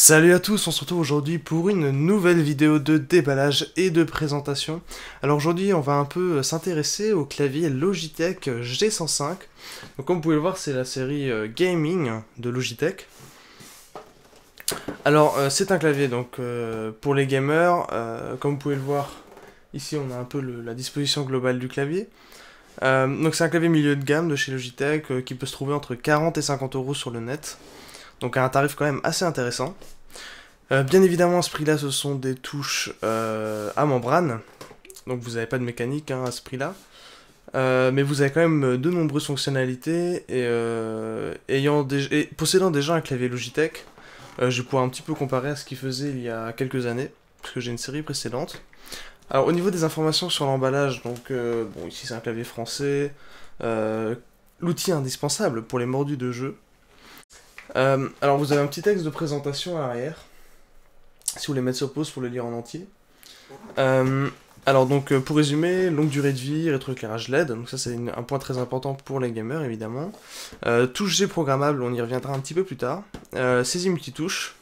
Salut à tous, on se retrouve aujourd'hui pour une nouvelle vidéo de déballage et de présentation. Alors aujourd'hui on va un peu s'intéresser au clavier Logitech G105. Donc comme vous pouvez le voir, c'est la série gaming de Logitech. Alors c'est un clavier donc pour les gamers, comme vous pouvez le voir ici on a un peu la disposition globale du clavier. Donc c'est un clavier milieu de gamme de chez Logitech qui peut se trouver entre 40 et 50 euros sur le net. Donc à un tarif quand même assez intéressant. Bien évidemment, à ce prix-là, ce sont des touches à membrane. Donc vous n'avez pas de mécanique à ce prix-là. Mais vous avez quand même de nombreuses fonctionnalités. Et possédant déjà un clavier Logitech, je vais pouvoir un petit peu comparer à ce qu'il faisait il y a quelques années. Parce que j'ai une série précédente. Alors au niveau des informations sur l'emballage, donc bon, ici c'est un clavier français. L'outil indispensable pour les mordus de jeu. Alors vous avez un petit texte de présentation à l'arrière, si vous voulez mettre sur pause pour le lire en entier. Alors donc pour résumer, longue durée de vie, rétroéclairage LED, donc ça c'est un point très important pour les gamers évidemment. Touche G programmable, on y reviendra un petit peu plus tard. Saisie multitouche,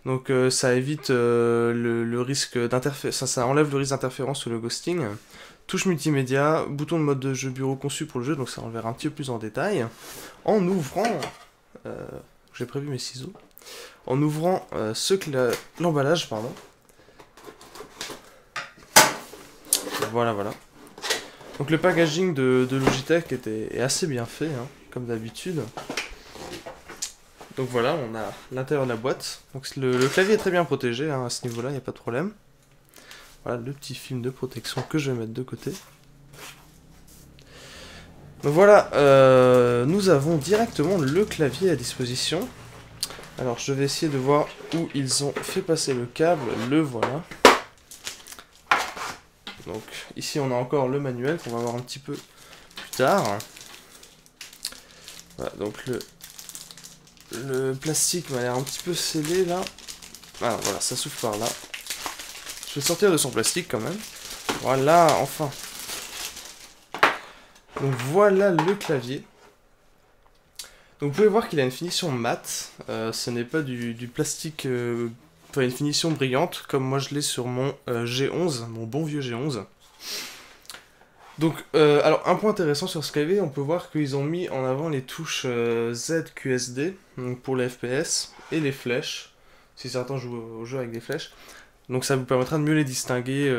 donc ça évite le risque d'interférence, ça enlève le risque d'interférence ou le ghosting. Touche multimédia, bouton de mode de jeu bureau conçu pour le jeu, donc ça on le verra un petit peu plus en détail. En ouvrant... j'ai prévu mes ciseaux. En ouvrant l'emballage, pardon. Voilà. Donc le packaging de Logitech est assez bien fait, hein, comme d'habitude. Donc voilà, on a l'intérieur de la boîte. Donc le clavier est très bien protégé, hein, à ce niveau-là, il n'y a pas de problème. Voilà le petit film de protection que je vais mettre de côté. Donc voilà, nous avons directement le clavier à disposition. Alors je vais essayer de voir où ils ont fait passer le câble, le voilà. Donc ici on a encore le manuel qu'on va voir un petit peu plus tard. Voilà, donc le plastique m'a l'air un petit peu scellé là. Ah voilà, ça s'ouvre par là. Je vais sortir de son plastique quand même. Voilà, enfin. Donc voilà le clavier. Donc vous pouvez voir qu'il a une finition mat, ce n'est pas du plastique, enfin une finition brillante, comme moi je l'ai sur mon G11, mon bon vieux G11. Donc, alors un point intéressant sur ce clavier, on peut voir qu'ils ont mis en avant les touches ZQSD, donc pour les FPS, et les flèches, si certains jouent au jeu avec des flèches. Donc ça vous permettra de mieux les distinguer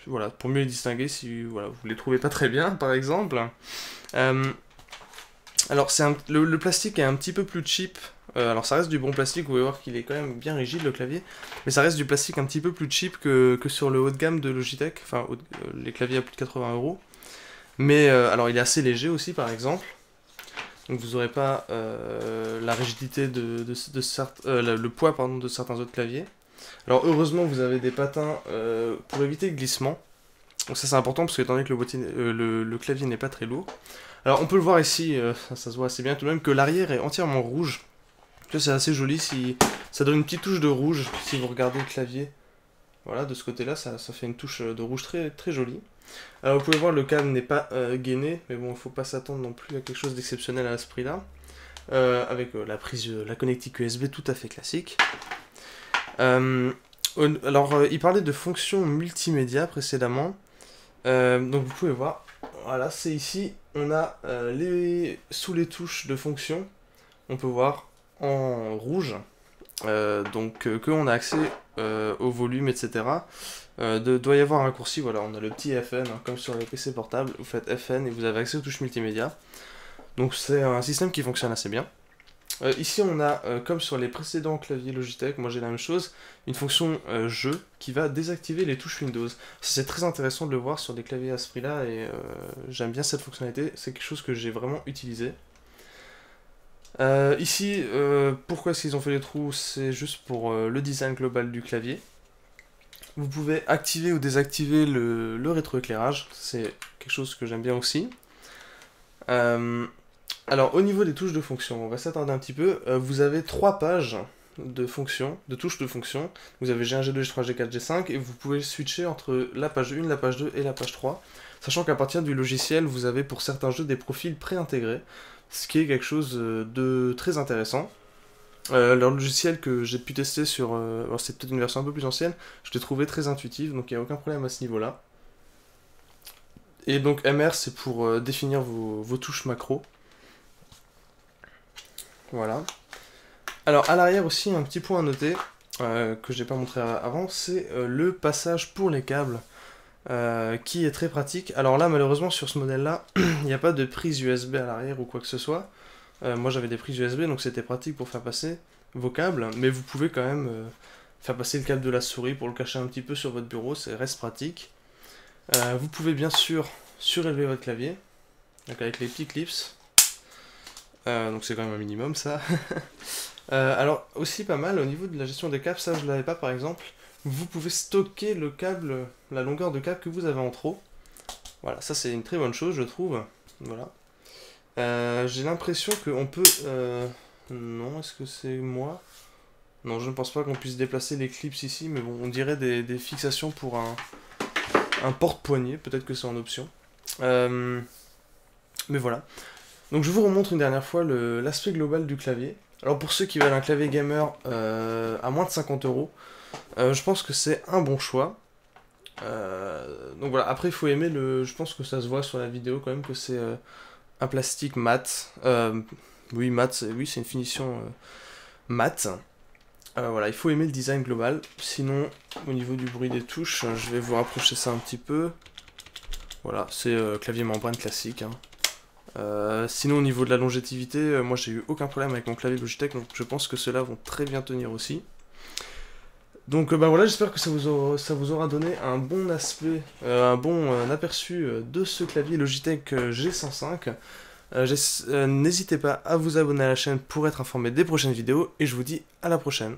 voilà, pour mieux les distinguer si voilà, vous les trouvez pas très bien, par exemple. Alors le plastique est un petit peu plus cheap, alors ça reste du bon plastique, vous pouvez voir qu'il est quand même bien rigide le clavier, mais ça reste du plastique un petit peu plus cheap que sur le haut de gamme de Logitech, enfin les claviers à plus de 80 euros. Mais alors il est assez léger aussi par exemple, donc vous n'aurez pas la rigidité le poids pardon, de certains autres claviers. Alors heureusement vous avez des patins pour éviter le glissement, donc ça c'est important parce que étant donné que le clavier n'est pas très lourd. Alors on peut le voir ici, ça se voit assez bien tout de même, que l'arrière est entièrement rouge. C'est assez joli, ça donne une petite touche de rouge si vous regardez le clavier. Voilà, de ce côté-là, ça fait une touche de rouge très, très jolie. Alors vous pouvez voir, le câble n'est pas gainé, mais bon, il ne faut pas s'attendre non plus à quelque chose d'exceptionnel à ce prix-là. Avec la connectique USB tout à fait classique. Alors, il parlait de fonctions multimédia précédemment. Donc vous pouvez voir, voilà, c'est ici, on a sous les touches de fonction, on peut voir en rouge, donc qu'on a accès au volume, etc. Doit y avoir un raccourci, voilà, on a le petit FN, hein, comme sur les PC portables, vous faites FN et vous avez accès aux touches multimédia. Donc c'est un système qui fonctionne assez bien. Ici on a, comme sur les précédents claviers Logitech, moi j'ai la même chose, une fonction jeu qui va désactiver les touches Windows. C'est très intéressant de le voir sur des claviers à ce prix là et j'aime bien cette fonctionnalité, c'est quelque chose que j'ai vraiment utilisé. Ici, pourquoi est-ce qu'ils ont fait les trous? C'est juste pour le design global du clavier. Vous pouvez activer ou désactiver le rétroéclairage, c'est quelque chose que j'aime bien aussi. Alors au niveau des touches de fonction, on va s'attarder un petit peu. Vous avez 3 pages de fonctions, de touches de fonction. Vous avez G1, G2, G3, G4, G5 et vous pouvez switcher entre la page 1, la page 2 et la page 3. Sachant qu'à partir du logiciel, vous avez pour certains jeux des profils préintégrés, ce qui est quelque chose de très intéressant. Leur logiciel que j'ai pu tester sur... alors c'est peut-être une version un peu plus ancienne, je l'ai trouvé très intuitif, donc il n'y a aucun problème à ce niveau-là. Et donc MR, c'est pour définir vos touches macro. Voilà. Alors à l'arrière aussi, un petit point à noter, que je n'ai pas montré avant, c'est le passage pour les câbles, qui est très pratique. Alors là, malheureusement, sur ce modèle-là, il n'y a pas de prise USB à l'arrière ou quoi que ce soit. Moi j'avais des prises USB, donc c'était pratique pour faire passer vos câbles, mais vous pouvez quand même faire passer le câble de la souris pour le cacher un petit peu sur votre bureau, ça reste pratique. Vous pouvez bien sûr surélever votre clavier, donc avec les petits clips, donc c'est quand même un minimum ça. Alors aussi pas mal au niveau de la gestion des câbles, ça je l'avais pas par exemple, vous pouvez stocker le câble, la longueur de câble que vous avez en trop. Voilà, ça c'est une très bonne chose je trouve, voilà. J'ai l'impression qu'on peut... Non, est-ce que c'est moi? Non, je ne pense pas qu'on puisse déplacer les clips ici, mais bon, on dirait des fixations pour un porte-poignée, peut-être que c'est en option. Mais voilà. Donc je vous remontre une dernière fois l'aspect global du clavier. Alors pour ceux qui veulent un clavier gamer à moins de 50 €, je pense que c'est un bon choix. Donc voilà, après il faut aimer le... Je pense que ça se voit sur la vidéo quand même que c'est un plastique mat. Oui, mat, oui, c'est une finition mat. Voilà, il faut aimer le design global. Sinon, au niveau du bruit des touches, je vais vous rapprocher ça un petit peu. Voilà, c'est clavier membrane classique. Hein. Sinon, au niveau de la longévité, moi j'ai eu aucun problème avec mon clavier Logitech, donc je pense que ceux-là vont très bien tenir aussi. Donc bah voilà, j'espère que ça vous aura donné un bon aspect, un bon aperçu de ce clavier Logitech G105. N'hésitez pas à vous abonner à la chaîne pour être informé des prochaines vidéos, et je vous dis à la prochaine.